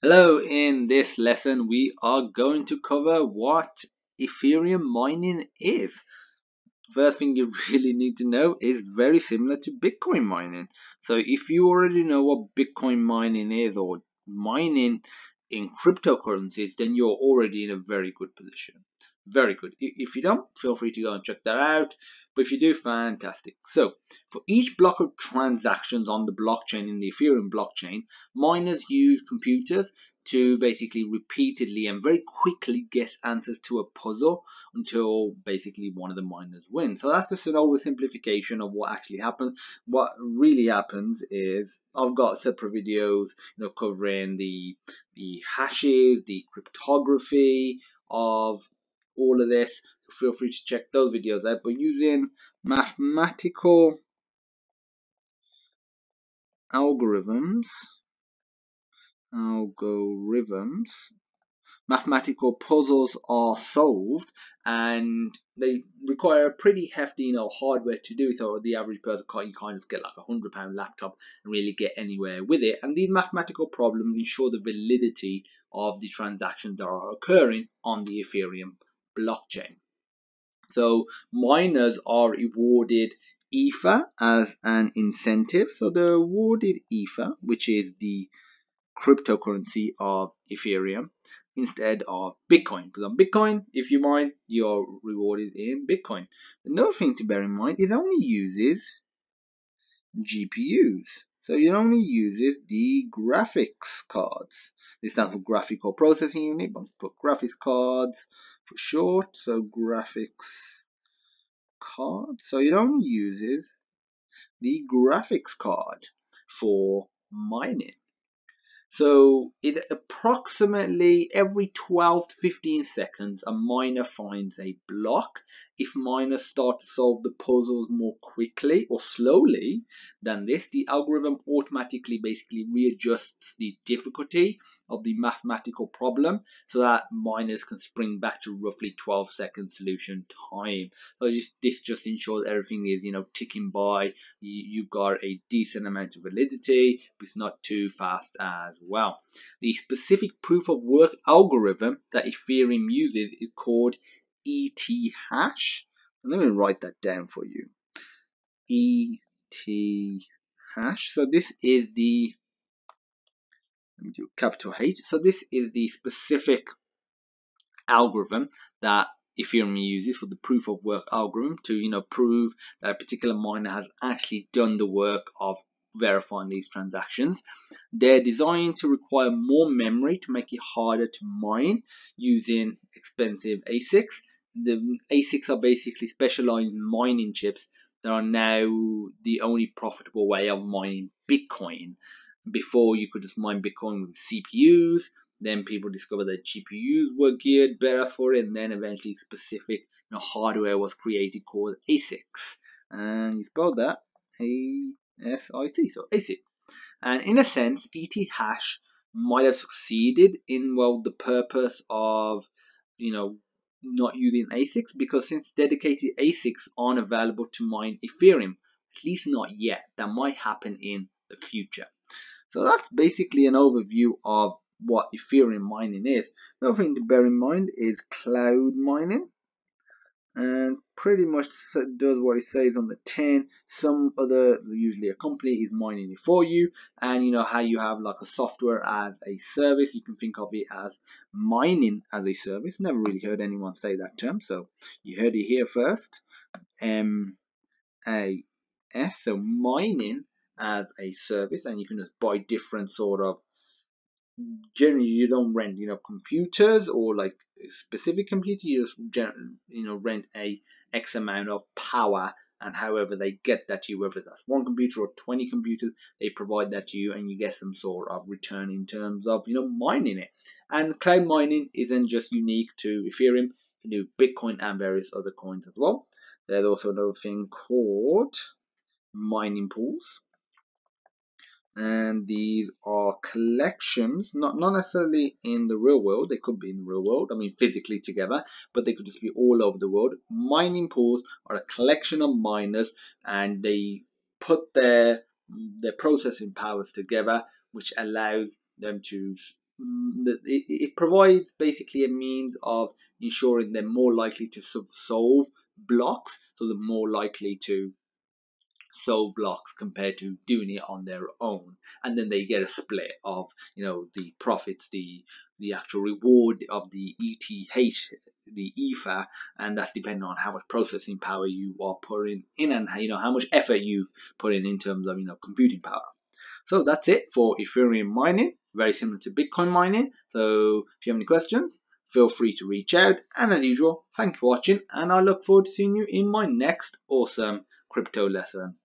Hello, in this lesson we are going to cover what Ethereum mining is. First thing you really need to know is very similar to Bitcoin mining. So if you already know what Bitcoin mining is or mining in cryptocurrencies, then you're already in a very good position. Very good. If you don't, feel free to go and check that out. But if you do, fantastic. So for each block of transactions on the blockchain, in the Ethereum blockchain, miners use computers to basically repeatedly and very quickly get answers to a puzzle until basically one of the miners wins. So that's just an oversimplification of what actually happens. What really happens is I've got separate videos, covering the hashes, the cryptography of all of this. So feel free to check those videos out. But using mathematical algorithms, mathematical puzzles are solved, and they require a pretty hefty, hardware to do. So the average person can't, you can't just get like £100 laptop and really get anywhere with it. And these mathematical problems ensure the validity of the transactions that are occurring on the Ethereum blockchain. So miners are awarded Ether as an incentive. So they're awarded Ether, which is the cryptocurrency of Ethereum, instead of Bitcoin. Because on Bitcoin, if you mine, you're rewarded in Bitcoin. Another thing to bear in mind, it only uses GPUs. So it only uses the graphics cards. This stands for graphical processing unit, but let's put graphics cards for short. So graphics card. So it only uses the graphics card for mining. So it approximately every 12 to 15 seconds a miner finds a block. If miners start to solve the puzzles more quickly or slowly than this, the algorithm automatically basically readjusts the difficulty of the mathematical problem so that miners can spring back to roughly 12-second solution time. So this just ensures everything is ticking by. You've got a decent amount of validity, but it's not too fast as well. The specific proof of work algorithm that Ethereum uses is called ET hash. And let me write that down for you. ET hash. So this is the, let me do capital H. So this is the specific algorithm that Ethereum uses for the proof of work algorithm to prove that a particular miner has actually done the work of verifying these transactions. They're designed to require more memory to make it harder to mine using expensive ASICs. The ASICs are basically specialized mining chips that are now the only profitable way of mining Bitcoin. Before, you could just mine Bitcoin with CPUs. Then people discovered that GPUs were geared better for it, and then eventually specific hardware was created called ASICs. And you spell that ASIC, so ASIC. And in a sense, ET hash might have succeeded in the purpose of not using ASICs, because since dedicated ASICs aren't available to mine Ethereum, at least not yet. That might happen in the future. So that's basically an overview of what Ethereum mining is. Another thing to bear in mind is cloud mining, and pretty much does what it says on the tin. Some other, usually a company, is mining it for you, and how you have like a software as a service. You can think of it as mining as a service. Never really heard anyone say that term, so you heard it here first. MAS, so mining as a service, and you can just buy different sort of, generally you don't rent computers or like a specific computer. You just rent a X amount of power, and however they get that to you, whether that's one computer or 20 computers, they provide that to you, and you get some sort of return in terms of mining it. And cloud mining isn't just unique to Ethereum. You can do Bitcoin and various other coins as well. There's also another thing called mining pools, and these are collections, not necessarily in the real world. They could be in the real world, I mean physically together, but they could just be all over the world. Mining pools are a collection of miners, and they put their processing powers together, which allows them to it provides basically a means of ensuring they're more likely to solve blocks, so they're more likely to solve blocks compared to doing it on their own, and then they get a split of the profits, the actual reward of the ETH, the ether, and that's depending on how much processing power you are putting in, and how much effort you've put in terms of computing power. So that's it for Ethereum mining, very similar to Bitcoin mining. So if you have any questions, feel free to reach out, and as usual, thank you for watching, and I look forward to seeing you in my next awesome crypto lesson.